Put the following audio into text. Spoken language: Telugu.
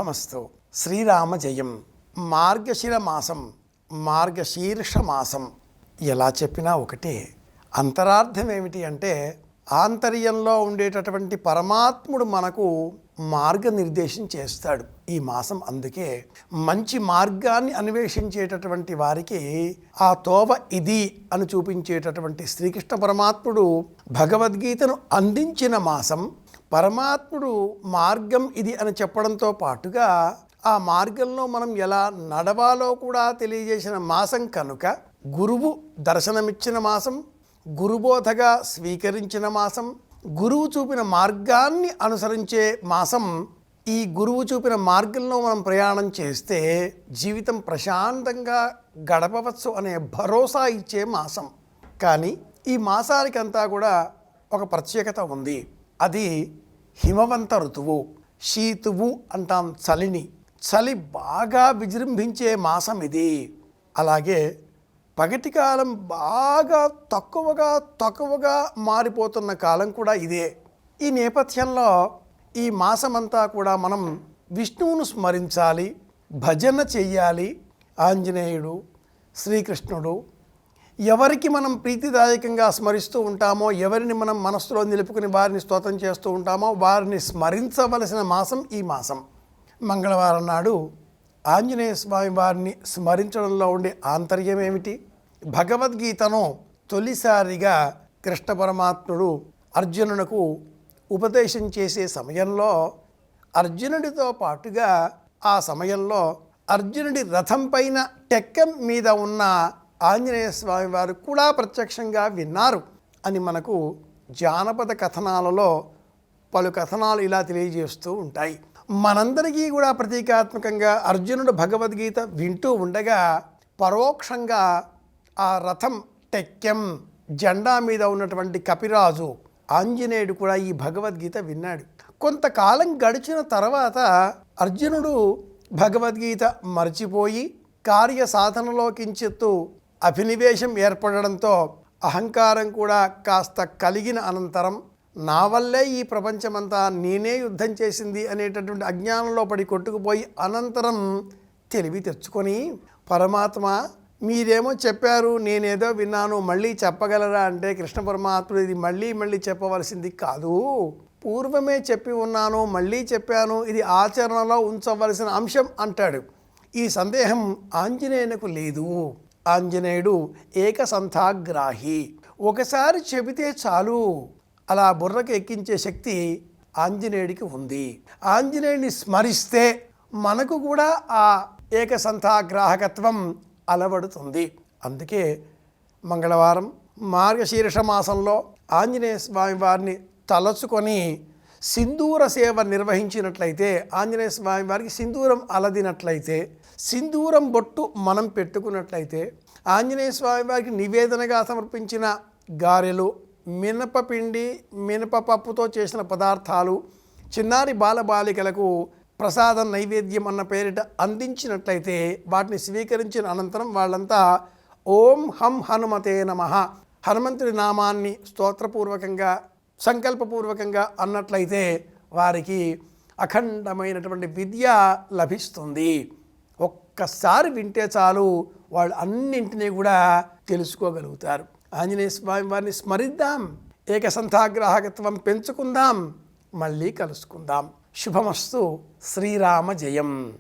శుభమస్తు. శ్రీరామ జయం. మార్గశిర మాసం, మార్గశీర్ష మాసం ఎలా చెప్పినా ఒకటే. అంతరార్థం ఏమిటి అంటే, ఆంతర్యంలో ఉండేటటువంటి పరమాత్ముడు మనకు మార్గనిర్దేశం చేస్తాడు ఈ మాసం. అందుకే మంచి మార్గాన్ని అన్వేషించేటటువంటి వారికి ఆ తోవ ఇది అని చూపించేటటువంటి శ్రీకృష్ణ పరమాత్ముడు భగవద్గీతను అందించిన మాసం. పరమాత్ముడు మార్గం ఇది అని చెప్పడంతో పాటుగా ఆ మార్గంలో మనం ఎలా నడవాలో కూడా తెలియజేసిన మాసం కనుక, గురువు దర్శనమిచ్చిన మాసం, గురుబోధగా స్వీకరించిన మాసం, గురువు చూపిన మార్గాన్ని అనుసరించే మాసం. ఈ గురువు చూపిన మార్గంలో మనం ప్రయాణం చేస్తే జీవితం ప్రశాంతంగా గడపవచ్చు అనే భరోసా ఇచ్చే మాసం. కానీ ఈ మాసానికంతా కూడా ఒక ప్రత్యేకత ఉంది. అది హిమవంత ఋతువు, శీతువు అంటాం చలిని. చలి బాగా విజృంభించే మాసం ఇది. అలాగే పగటి కాలం బాగా తక్కువగా మారిపోతున్న కాలం కూడా ఇదే. ఈ నేపథ్యంలో ఈ మాసమంతా కూడా మనం విష్ణువును స్మరించాలి, భజన చెయ్యాలి. ఆంజనేయుడు, శ్రీకృష్ణుడు ఎవరికి మనం ప్రీతిదాయకంగా స్మరిస్తూ ఉంటామో, ఎవరిని మనం మనస్సులో నిలుపుకుని వారిని స్తోత్రం చేస్తూ ఉంటామో వారిని స్మరించవలసిన మాసం ఈ మాసం. మంగళవారం నాడు ఆంజనేయ స్వామి వారిని స్మరించడంలో ఉండే ఆంతర్యం ఏమిటి? భగవద్గీతను తొలిసారిగా కృష్ణ పరమాత్ముడు అర్జునునకు ఉపదేశం చేసే సమయంలో, అర్జునుడితో పాటుగా ఆ సమయంలో అర్జునుడి రథం పైన టెక్కం మీద ఉన్న ఆంజనేయ స్వామి వారు కూడా ప్రత్యక్షంగా విన్నారు అని మనకు జానపద కథనాలలో పలు కథనాలు ఇలా తెలియజేస్తూ ఉంటాయి. మనందరికీ కూడా ప్రతీకాత్మకంగా అర్జునుడు భగవద్గీత వింటూ ఉండగా పరోక్షంగా ఆ రథం టెక్కెం జెండా మీద ఉన్నటువంటి కపిరాజు ఆంజనేయుడు కూడా ఈ భగవద్గీత విన్నాడు. కొంతకాలం గడిచిన తర్వాత అర్జునుడు భగవద్గీత మర్చిపోయి కార్య సాధనలో కించిత్తు అభినివేశం ఏర్పడడంతో, అహంకారం కూడా కాస్త కలిగిన అనంతరం, నా వల్లే ఈ ప్రపంచమంతా నేనే యుద్ధం చేసింది అనేటటువంటి అజ్ఞానంలో పడి కొట్టుకుపోయి అనంతరం తెలివి తెచ్చుకొని, పరమాత్మ మీరేమో చెప్పారు, నేనేదో విన్నాను, మళ్ళీ చెప్పగలరా అంటే, కృష్ణ పరమాత్ముడు ఇది మళ్ళీ చెప్పవలసింది కాదు, పూర్వమే చెప్పి ఉన్నాను, మళ్ళీ చెప్పాను, ఇది ఆచరణలో ఉంచవలసిన అంశం అంటాడు. ఈ సందేహం ఆంజనేయునకు లేదు. ఆంజనేయుడు ఏకసంథాగ్రాహి. ఒకసారి చెబితే చాలు అలా బుర్రకు ఎక్కించే శక్తి ఆంజనేయుడికి ఉంది. ఆంజనేయుడిని స్మరిస్తే మనకు కూడా ఆ ఏకసంథాగ్రాహకత్వం అలవడుతుంది. అందుకే మంగళవారం మార్గశీర్ష మాసంలో ఆంజనేయ స్వామి వారిని తలచుకొని సింధూర సేవ నిర్వహించినట్లయితే, ఆంజనేయ స్వామి వారికి సింధూరం అలదినట్లయితే, సింధూరం బొట్టు మనం పెట్టుకున్నట్లయితే, ఆంజనేయ స్వామి వారికి నివేదనగా సమర్పించిన గారెలు, మినపపిండి, మినపపప్పుతో చేసిన పదార్థాలు చిన్నారి బాలబాలికలకు ప్రసాదం నైవేద్యం అన్న పేరిట అందించినట్లయితే, వాటిని స్వీకరించిన అనంతరం వాళ్ళంతా ఓం హం హనుమతే నమః హనుమంతుడి నామాన్ని స్తోత్రపూర్వకంగా సంకల్పపూర్వకంగా అన్నట్లయితే వారికి అఖండమైనటువంటి విద్య లభిస్తుంది. ఒక్కసారి వింటే చాలు వాళ్ళు అన్నింటినీ కూడా తెలుసుకోగలుగుతారు. ఆంజనేయ స్వామి వారిని స్మరిద్దాం, ఏకసంథాగ్రాహకత్వం పెంచుకుందాం, మళ్ళీ కలుసుకుందాం. శుభమస్తు. శ్రీరామ జయం.